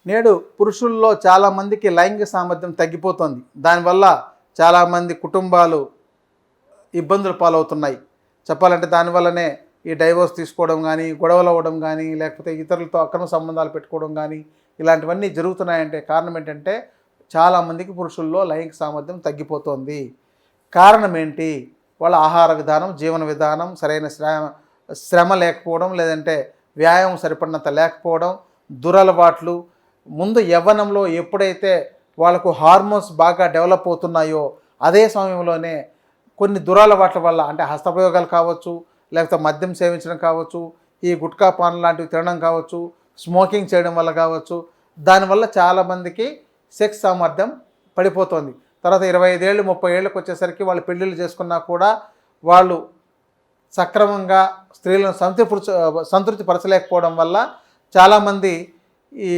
నేడు పురుషుల్లో చాలామందికి లైంగిక సామర్థ్యం తగ్గిపోతుంది. దానివల్ల చాలామంది కుటుంబాలు ఇబ్బందులు పాలవుతున్నాయి. చెప్పాలంటే దానివల్లనే ఈ డైవోర్స్ తీసుకోవడం కానీ, గొడవలు అవ్వడం కానీ, లేకపోతే ఇతరులతో అక్రమ సంబంధాలు పెట్టుకోవడం కానీ ఇలాంటివన్నీ జరుగుతున్నాయంటే కారణం ఏంటంటే చాలామందికి పురుషుల్లో లైంగిక సామర్థ్యం తగ్గిపోతుంది. కారణం ఏంటి? వాళ్ళ ఆహార విధానం, జీవన విధానం, సరైన శ్రమ లేకపోవడం, లేదంటే వ్యాయామం సరిపడినంత లేకపోవడం, దురలవాట్లు. ముందు యవ్వనంలో ఎప్పుడైతే వాళ్ళకు హార్మోన్స్ బాగా డెవలప్ అవుతున్నాయో అదే సమయంలోనే కొన్ని దురలవాట్ల వల్ల, అంటే హస్తప్రయోగాలు కావచ్చు, లేకపోతే మద్యం సేవించడం కావచ్చు, ఈ గుట్కా పాన్ లాంటివి తినడం కావచ్చు, స్మోకింగ్ చేయడం వల్ల కావచ్చు, దానివల్ల చాలామందికి సెక్స్ సామర్థ్యం పడిపోతుంది. తర్వాత 25 ఏళ్ళు 30 ఏళ్ళకి వచ్చేసరికి వాళ్ళు పెళ్ళిళ్ళు చేసుకున్నా కూడా వాళ్ళు సక్రమంగా స్త్రీలను సంతృప్తి పరచలేకపోవడం వల్ల చాలామంది ఈ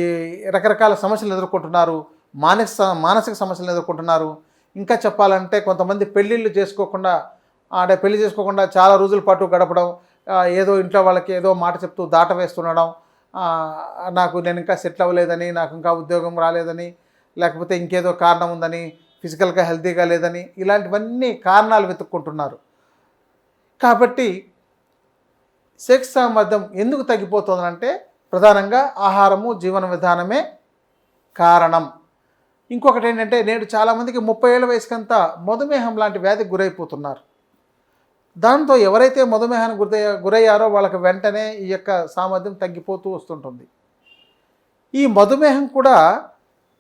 రకరకాల సమస్యలు ఎదుర్కొంటున్నారు. మానసిక సమస్యలు ఎదుర్కొంటున్నారు. ఇంకా చెప్పాలంటే కొంతమంది పెళ్ళిళ్ళు చేసుకోకుండా, అంటే పెళ్లి చేసుకోకుండా చాలా రోజుల పాటు గడపడం, ఏదో ఇంట్లో వాళ్ళకి ఏదో మాట చెప్తూ దాట వేస్తుండడం, నేను ఇంకా సెటిల్ అవ్వలేదని, నాకు ఇంకా ఉద్యోగం రాలేదని, లేకపోతే ఇంకేదో కారణం ఉందని, ఫిజికల్గా హెల్తీగా లేదని, ఇలాంటివన్నీ కారణాలు వెతుక్కుంటున్నారు. కాబట్టి సెక్స్ సామర్థ్యం ఎందుకు తగ్గిపోతుందంటే ప్రధానంగా ఆహారము, జీవన విధానమే కారణం. ఇంకొకటి ఏంటంటే నేడు చాలామందికి 30 ఏళ్ళ వయసుకంతా మధుమేహం లాంటి వ్యాధికి గురైపోతున్నారు. దాంతో ఎవరైతే మధుమేహానికి గురయ్యారో వాళ్ళకి వెంటనే ఈ యొక్క సామర్థ్యం తగ్గిపోతూ వస్తుంటుంది. ఈ మధుమేహం కూడా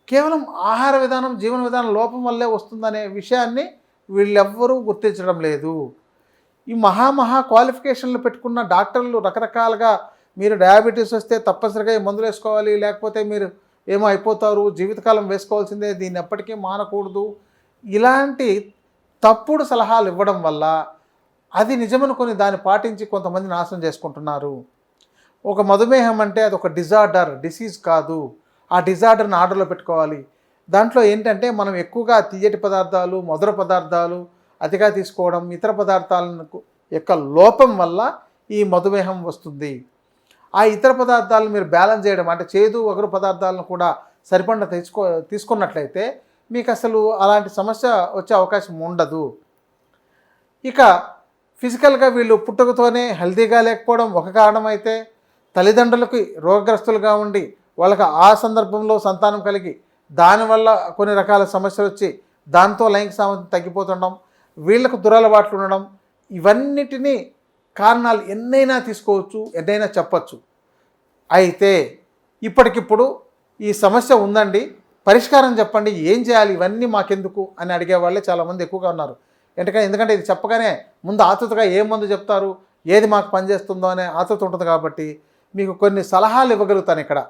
కేవలం ఆహార విధానం, జీవన విధానం లోపం వల్లే వస్తుందనే విషయాన్ని వీళ్ళెవ్వరూ గుర్తించడం లేదు. ఈ మహా క్వాలిఫికేషన్లు పెట్టుకున్న డాక్టర్లు రకరకాలుగా మీరు డయాబెటీస్ వస్తే తప్పనిసరిగా ఈ మందులు వేసుకోవాలి, లేకపోతే మీరు ఏమో అయిపోతారు, జీవితకాలం వేసుకోవాల్సిందే, దీన్ని ఎప్పటికీ మానకూడదు, ఇలాంటి తప్పుడు సలహాలు ఇవ్వడం వల్ల అది నిజమనుకొని దాన్ని పాటించి కొంతమంది నాశనం చేసుకుంటున్నారు. ఒక మధుమేహం అంటే అది ఒక డిసీజ్ కాదు. ఆ డిజార్డర్ని ఆర్డర్లో పెట్టుకోవాలి. దాంట్లో ఏంటంటే మనం ఎక్కువగా తియ్యటి పదార్థాలు, మధుర పదార్థాలు అతిగా తీసుకోవడం, ఇతర పదార్థాలకు యొక్క లోపం వల్ల ఈ మధుమేహం వస్తుంది. ఆ ఇతర పదార్థాలను మీరు బ్యాలెన్స్ చేయడం, అంటే చేదు వగరు పదార్థాలను కూడా సరిపడిన తీసుకున్నట్లయితే మీకు అసలు అలాంటి సమస్య వచ్చే అవకాశం ఉండదు. ఇక ఫిజికల్గా వీళ్ళు పుట్టుకతోనే హెల్తీగా లేకపోవడం ఒక కారణం అయితే, తల్లిదండ్రులకి రోగగ్రస్తులుగా ఉండి వాళ్ళకి ఆ సందర్భంలో సంతానం కలిగి దానివల్ల కొన్ని రకాల సమస్యలు వచ్చి దాంతో లైంగిక సామర్థ్యం తగ్గిపోతుండడం, వీళ్ళకు దురలవాట్లు ఉండడం, ఇవన్నిటినీ కారణాలు ఎన్నైనా తీసుకోవచ్చు, ఎన్నైనా చెప్పచ్చు. అయితే ఇప్పటికిప్పుడు ఈ సమస్య ఉందండి, పరిష్కారం చెప్పండి, ఏం చేయాలి, ఇవన్నీ మాకెందుకు అని అడిగే వాళ్ళే చాలామంది ఎక్కువగా ఉన్నారు. ఎందుకంటే ఇది చెప్పగానే ముందు ఆతృతగా ఏ మందు చెప్తారు, ఏది మాకు పనిచేస్తుందో అనే ఆతృత ఉంటుంది. కాబట్టి మీకు కొన్ని సలహాలు ఇవ్వగలుగుతాను. ఇక్కడ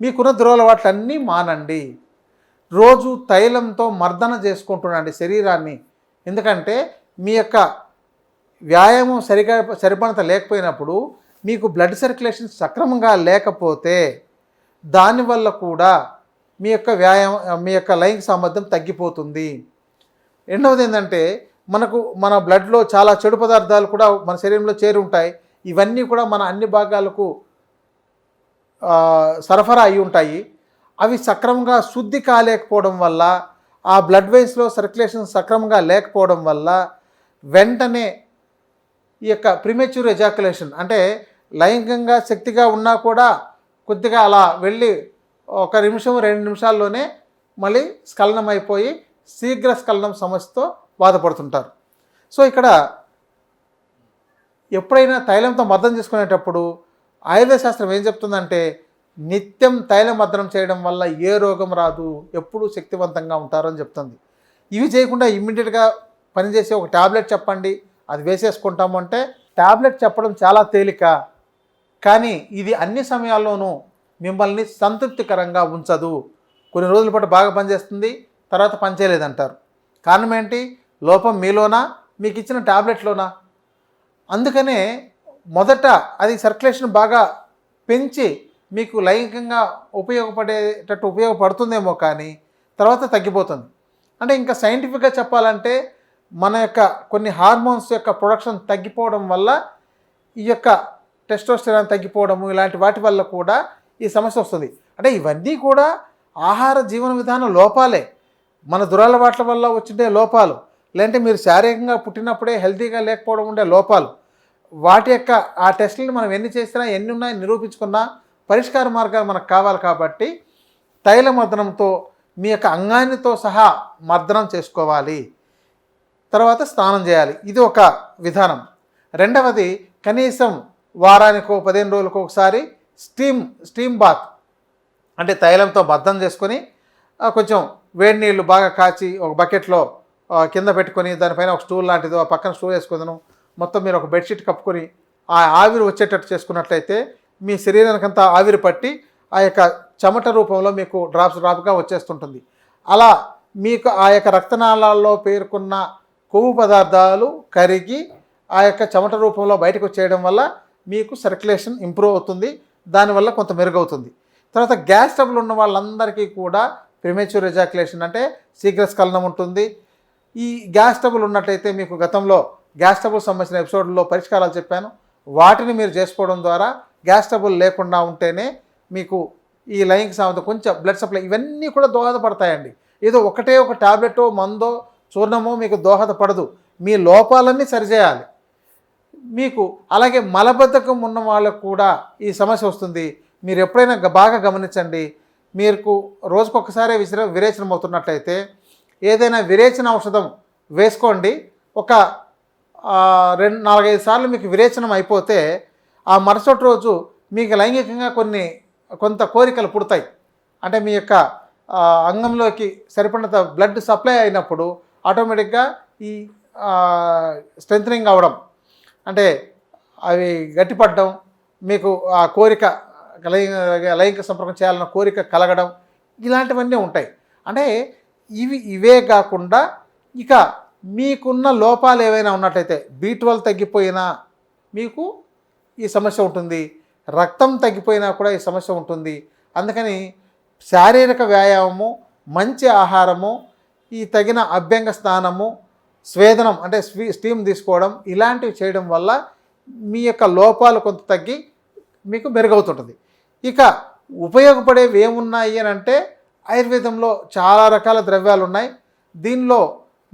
మీకున్న దురలవాట్లన్నీ మానండి. రోజు తైలంతో మర్దన చేసుకుంటుండండి శరీరాన్ని. ఎందుకంటే మీ యొక్క వ్యాయామం సరిపడంత లేకపోయినప్పుడు, మీకు బ్లడ్ సర్క్యులేషన్ సక్రమంగా లేకపోతే దానివల్ల కూడా మీ యొక్క లైంగిక సామర్థ్యం తగ్గిపోతుంది. రెండవది ఏంటంటే మన బ్లడ్లో చాలా చెడు పదార్థాలు కూడా మన శరీరంలో చేరి ఉంటాయి. ఇవన్నీ కూడా మన అన్ని భాగాలకు సరఫరా అయి ఉంటాయి. అవి సక్రమంగా శుద్ధి కాలేకపోవడం వల్ల, ఆ బ్లడ్ వెయిన్స్లో సర్క్యులేషన్ సక్రమంగా లేకపోవడం వల్ల వెంటనే ఈ యొక్క ప్రిమెచ్యూర్ ఎజాకులేషన్, అంటే లైంగికంగా శక్తిగా ఉన్నా కూడా కొద్దిగా అలా వెళ్ళి 1 నిమిషం 2 నిమిషాల్లోనే మళ్ళీ స్ఖలనం అయిపోయి శీఘ్ర స్ఖలనం సమస్యతో బాధపడుతుంటారు. సో ఇక్కడ ఎప్పుడైనా తైలంతో మర్దన చేసుకునేటప్పుడు ఆయుర్వేద శాస్త్రం ఏం చెప్తుందంటే, నిత్యం తైల మర్దనం చేయడం వల్ల ఏ రోగం రాదు, ఎప్పుడూ శక్తివంతంగా ఉంటారని చెప్తుంది. ఇవి చేయకుండా ఇమ్మీడియట్గా పనిచేసే ఒక ట్యాబ్లెట్ చెప్పండి, అది వేసేసుకుంటాము అంటే, ట్యాబ్లెట్ చెప్పడం చాలా తేలిక, కానీ ఇది అన్ని సమయాల్లోనూ మిమ్మల్ని సంతృప్తికరంగా ఉంచదు. కొన్ని రోజుల పాటు బాగా పనిచేస్తుంది, తర్వాత పనిచేయలేదంటారు. కారణం ఏంటి? లోపం మీలోనా, మీకు ఇచ్చిన ట్యాబ్లెట్లోనా? అందుకనే మొదట అది సర్క్యులేషన్ బాగా పెంచి మీకు లైంగికంగా ఉపయోగపడుతుందేమో, కానీ తర్వాత తగ్గిపోతుంది. అంటే ఇంకా సైంటిఫిక్గా చెప్పాలంటే మన యొక్క కొన్ని హార్మోన్స్ యొక్క ప్రొడక్షన్ తగ్గిపోవడం వల్ల ఈ యొక్క టెస్టోస్టెరాన్ తగ్గిపోవడము, ఇలాంటి వాటి వల్ల కూడా ఈ సమస్య వస్తుంది. అంటే ఇవన్నీ కూడా ఆహార జీవన విధానం లోపాలే, మన దురలవాట్ల వల్ల వచ్చిండే లోపాలు, లేదంటే మీరు శారీరకంగా పుట్టినప్పుడే హెల్తీగా లేకపోవడం ఉండే లోపాలు. వాటి యొక్క ఆ టెస్టులను మనం ఎన్ని చేసినా ఎన్ని ఉన్నాయని నిరూపించుకున్నా పరిష్కార మార్గాలు మనకు కావాలి. కాబట్టి తైల మర్దనంతో మీ యొక్క అంగానితో సహా మర్దనం చేసుకోవాలి. తర్వాత స్నానం చేయాలి, ఇది ఒక విధానం. రెండవది, కనీసం వారానికో 15 రోజులకు ఒకసారి స్టీమ్ బాత్, అంటే తైలంతో మర్దనం చేసుకొని కొంచెం వేడి నీళ్ళు బాగా కాచి ఒక బకెట్లో కింద పెట్టుకొని దానిపైన ఒక స్టూల్ లాంటిదో ఆ పక్కన స్టూల్ వేసుకుందాను, మొత్తం మీరు ఒక బెడ్షీట్ కప్పుకొని ఆ ఆవిరి వచ్చేటట్టు చేసుకున్నట్లయితే మీ శరీరానికంతా ఆవిరి పట్టి ఆ యొక్క చెమట రూపంలో మీకు డ్రాప్గా వచ్చేస్తుంటుంది. అలా మీకు ఆ యొక్క రక్తనాళాల్లో పేర్కొన్న కొవ్వు పదార్థాలు కరిగి ఆ యొక్క చెమట రూపంలో బయటకు వచ్చేయడం వల్ల మీకు సర్క్యులేషన్ ఇంప్రూవ్ అవుతుంది, దానివల్ల కొంత మెరుగవుతుంది. తర్వాత గ్యాస్ ట్రబుల్ ఉన్న వాళ్ళందరికీ కూడా ప్రిమేచ్యూర్ ఎజాక్యులేషన్ అంటే శీఘ్రస్ఖలనం ఉంటుంది. ఈ గ్యాస్ ట్రబుల్ ఉన్నట్లయితే మీకు గతంలో గ్యాస్ ట్రబుల్ సంబంధించిన ఎపిసోడ్లో పరిష్కారాలు చెప్పాను, వాటిని మీరు చేసుకోవడం ద్వారా గ్యాస్ ట్రబుల్ లేకుండా ఉంటేనే మీకు ఈ లైంగిక సామర్థ్యం, కొంచెం బ్లడ్ సప్లై, ఇవన్నీ కూడా దోహదపడతాయండి. ఏదో ఒకటే ఒక టాబ్లెటో మందో చూర్ణమో మీకు దోహదపడదు, మీ లోపాలన్నీ సరిచేయాలి మీకు. అలాగే మలబద్ధకం ఉన్న వాళ్ళకు కూడా ఈ సమస్య వస్తుంది. మీరు ఎప్పుడైనా బాగా గమనించండి, మీకు రోజుకొకసారి విరేచనం అవుతున్నట్లయితే ఏదైనా విరేచన ఔషధం వేసుకోండి. ఒక 4-5 సార్లు మీకు విరేచనం అయిపోతే ఆ మరుసటి రోజు మీకు లైంగికంగా కొంత కోరికలు పుడతాయి. అంటే మీ యొక్క అంగంలోకి సరిపడినంత బ్లడ్ సప్లై అయినప్పుడు ఆటోమేటిక్గా ఈ స్ట్రెంథనింగ్ అవ్వడం, అంటే అవి గట్టిపడడం, మీకు ఆ కోరిక లైంగిక సంపర్కం చేయాలన్న కోరిక కలగడం, ఇలాంటివన్నీ ఉంటాయి. అంటే ఇవే కాకుండా ఇక మీకున్న లోపాలు ఏవైనా ఉన్నట్లయితే B12 తగ్గిపోయినా మీకు ఈ సమస్య ఉంటుంది, రక్తం తగ్గిపోయినా కూడా ఈ సమస్య ఉంటుంది. అందుకని శారీరక వ్యాయామము, మంచి ఆహారము, ఈ తగిన అభ్యంగ స్నానము, స్వేదనం అంటే స్టీమ్ తీసుకోవడం, ఇలాంటివి చేయడం వల్ల మీ యొక్క లోపాలు కొంత తగ్గి మీకు మెరుగవుతుంటుంది. ఇక ఉపయోగపడేవి ఏమున్నాయి అని అంటే ఆయుర్వేదంలో చాలా రకాల ద్రవ్యాలు ఉన్నాయి. దీనిలో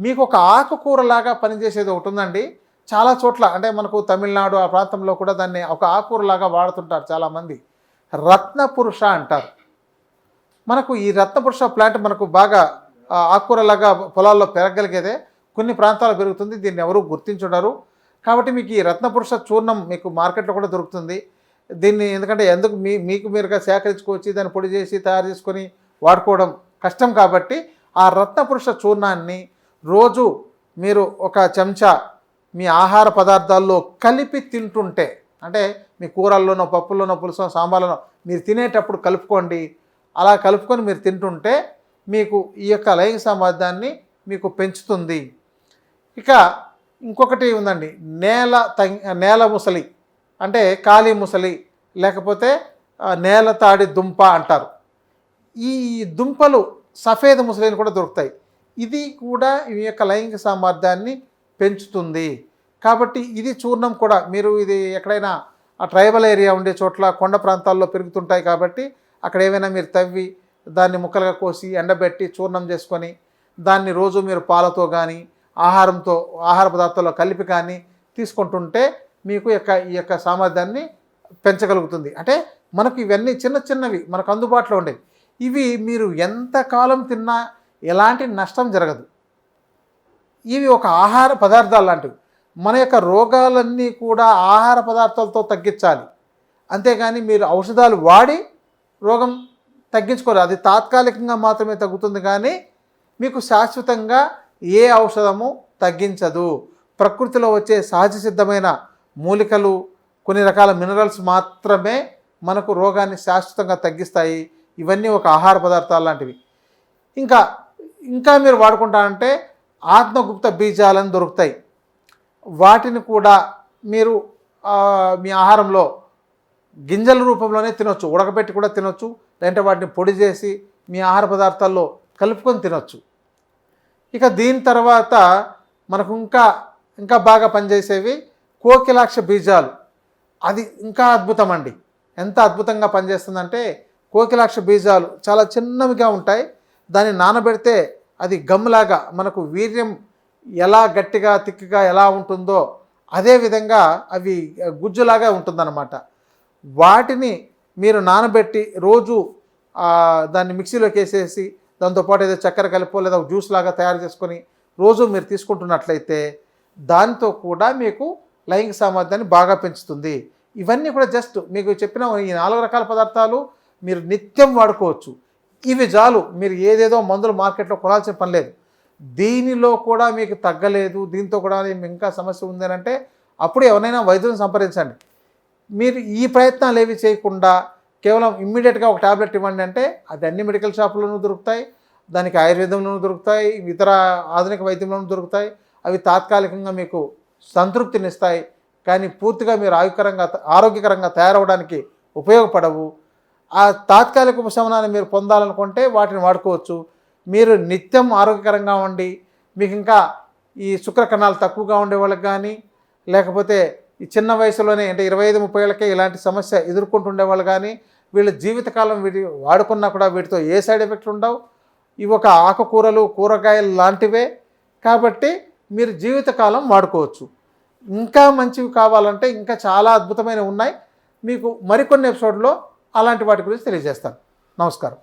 మీకు ఒక ఆకుకూరలాగా పనిచేసేది ఒకటి ఉందండి. చాలా చోట్ల అంటే మనకు తమిళనాడు ఆ ప్రాంతంలో కూడా దాన్ని ఒక ఆకుకూరలాగా వాడుతుంటారు చాలామంది. రత్నపురుష అంటారు. మనకు ఈ రత్నపురుష ప్లాంట్ మనకు బాగా ఆకుకూరలాగా పొలాల్లో పెరగలిగేదే, కొన్ని ప్రాంతాల్లో పెరుగుతుంది, దీన్ని ఎవరూ గుర్తించుండరు. కాబట్టి మీకు ఈ రత్నపురుష చూర్ణం మీకు మార్కెట్లో కూడా దొరుకుతుంది. దీన్ని ఎందుకు మీకు మీరుగా సేకరించుకోవచ్చు, దాన్ని పొడి చేసి తయారు చేసుకొని వాడుకోవడం కష్టం. కాబట్టి ఆ రత్నపురుష చూర్ణాన్ని రోజు మీరు ఒక చెంచా మీ ఆహార పదార్థాల్లో కలిపి తింటుంటే, అంటే మీ కూరల్లోనో పప్పుల్లోనో పులుసులో సాంబార్లోనో మీరు తినేటప్పుడు కలుపుకోండి. అలా కలుపుకొని మీరు తింటుంటే మీకు ఈ యొక్క లైంగిక సామర్థ్యాన్ని మీకు పెంచుతుంది. ఇక ఇంకొకటి ఉందండి, నేల ముసలి అంటే కాళీ ముసలి, లేకపోతే నేల తాడి దుంప అంటారు. ఈ దుంపలు సఫేద ముసలిని కూడా దొరుకుతాయి. ఇది కూడా ఈ యొక్క లైంగిక సామర్థ్యాన్ని పెంచుతుంది. కాబట్టి ఇది చూర్ణం కూడా మీరు ఇది ఎక్కడైనా ఆ ట్రైబల్ ఏరియా ఉండే చోట్ల కొండ ప్రాంతాల్లో పెరుగుతుంటాయి. కాబట్టి అక్కడ ఏమైనా మీరు తవ్వి దాన్ని ముక్కలుగా కోసి ఎండబెట్టి చూర్ణం చేసుకొని దాన్ని రోజు మీరు పాలతో కానీ ఆహార పదార్థాల్లో కలిపి కానీ తీసుకుంటుంటే మీకు ఈ యొక్క సామర్థ్యాన్ని పెంచగలుగుతుంది. అంటే మనకు ఇవన్నీ చిన్నవి మనకు అందుబాటులో ఉండేవి. ఇవి మీరు ఎంతకాలం తిన్నా ఎలాంటి నష్టం జరగదు. ఇవి ఒక ఆహార పదార్థాలు లాంటివి. మన యొక్క రోగాలన్నీ కూడా ఆహార పదార్థాలతో తగ్గించాలి, అంతేగాని మీరు ఔషధాలు వాడి రోగం తగ్గించుకోరు. అది తాత్కాలికంగా మాత్రమే తగ్గుతుంది, కానీ మీకు శాశ్వతంగా ఏ ఔషధము తగ్గించదు. ప్రకృతిలో వచ్చే సహజ సిద్ధమైన మూలికలు, కొన్ని రకాల మినరల్స్ మాత్రమే మనకు రోగాన్ని శాశ్వతంగా తగ్గిస్తాయి. ఇవన్నీ ఒక ఆహార పదార్థాలు లాంటివి. ఇంకా మీరు వాడుకుంటారంటే ఆత్మగుప్త బీజాలని దొరుకుతాయి. వాటిని కూడా మీరు మీ ఆహారంలో గింజల రూపంలోనే తినొచ్చు, ఉడకబెట్టి కూడా తినొచ్చు, లేదంటే వాటిని పొడి చేసి మీ ఆహార పదార్థాల్లో కలుపుకొని తినొచ్చు. ఇక దీని తర్వాత మనకు ఇంకా బాగా పనిచేసేవి కోకిలాక్ష బీజాలు. అది ఇంకా అద్భుతం అండి. ఎంత అద్భుతంగా పనిచేస్తుందంటే కోకిలాక్ష బీజాలు చాలా చిన్నవిగా ఉంటాయి. దాన్ని నానబెడితే అది గమ్లాగా మనకు వీర్యం ఎలా గట్టిగా తిక్కుగా ఎలా ఉంటుందో అదే విధంగా అవి గుజ్జులాగా ఉంటుందన్నమాట. వాటిని మీరు నానబెట్టి రోజు దాన్ని మిక్సీలోకి వేసేసి దాంతోపాటు ఏదో చక్కెర కలిపో లేదా జ్యూస్ లాగా తయారు చేసుకొని రోజు మీరు తీసుకుంటున్నట్లయితే దాంతో కూడా మీకు లైంగిక సామర్థ్యాన్ని బాగా పెంచుతుంది. ఇవన్నీ కూడా జస్ట్ మీకు చెప్పిన ఈ 4 రకాల పదార్థాలు మీరు నిత్యం వాడుకోవచ్చు. ఇవి చాలు, మీరు ఏదేదో మందులు మార్కెట్లో కొనాల్సిన పని లేదు. దీనిలో కూడా మీకు తగ్గలేదు, దీంతో కూడా ఇంకా సమస్య ఉంది అంటే అప్పుడు ఎవరైనా వైద్యులను సంప్రదించండి. మీరు ఈ ప్రయత్నాలు ఏవి చేయకుండా కేవలం ఇమ్మీడియట్గా ఒక ట్యాబ్లెట్ ఇవ్వండి అంటే అది అన్ని మెడికల్ షాపుల్లోనూ దొరుకుతాయి, దానికి ఆయుర్వేదంలోనూ దొరుకుతాయి, ఇతర ఆధునిక వైద్యంలోనూ దొరుకుతాయి. అవి తాత్కాలికంగా మీకు సంతృప్తినిస్తాయి, కానీ పూర్తిగా మీరు ఆరోగ్యకరంగా తయారవడానికి ఉపయోగపడవు. ఆ తాత్కాలిక ఉపశమనాన్ని మీరు పొందాలనుకుంటే వాటిని వాడుకోవచ్చు. మీరు నిత్యం ఆరోగ్యకరంగా ఉండి మీకు ఇంకా ఈ శుక్రకణాలు తక్కువగా ఉండే వాళ్ళకి కానీ, లేకపోతే ఈ చిన్న వయసులోనే అంటే 25-30 ఏళ్ళకే ఇలాంటి సమస్య ఎదుర్కొంటుండే వాళ్ళు కానీ వీళ్ళ జీవితకాలం వీటి వాడుకున్నా కూడా వీటితో ఏ సైడ్ ఎఫెక్ట్లు ఉండవు. ఇవి ఒక ఆకుకూరలు కూరగాయలు లాంటివే కాబట్టి మీరు జీవితకాలం వాడుకోవచ్చు. ఇంకా మంచివి కావాలంటే ఇంకా చాలా అద్భుతమైనవి ఉన్నాయి. మీకు మరికొన్ని ఎపిసోడ్లో అలాంటి వాటి గురించి తెలియజేస్తాను. నమస్కారం.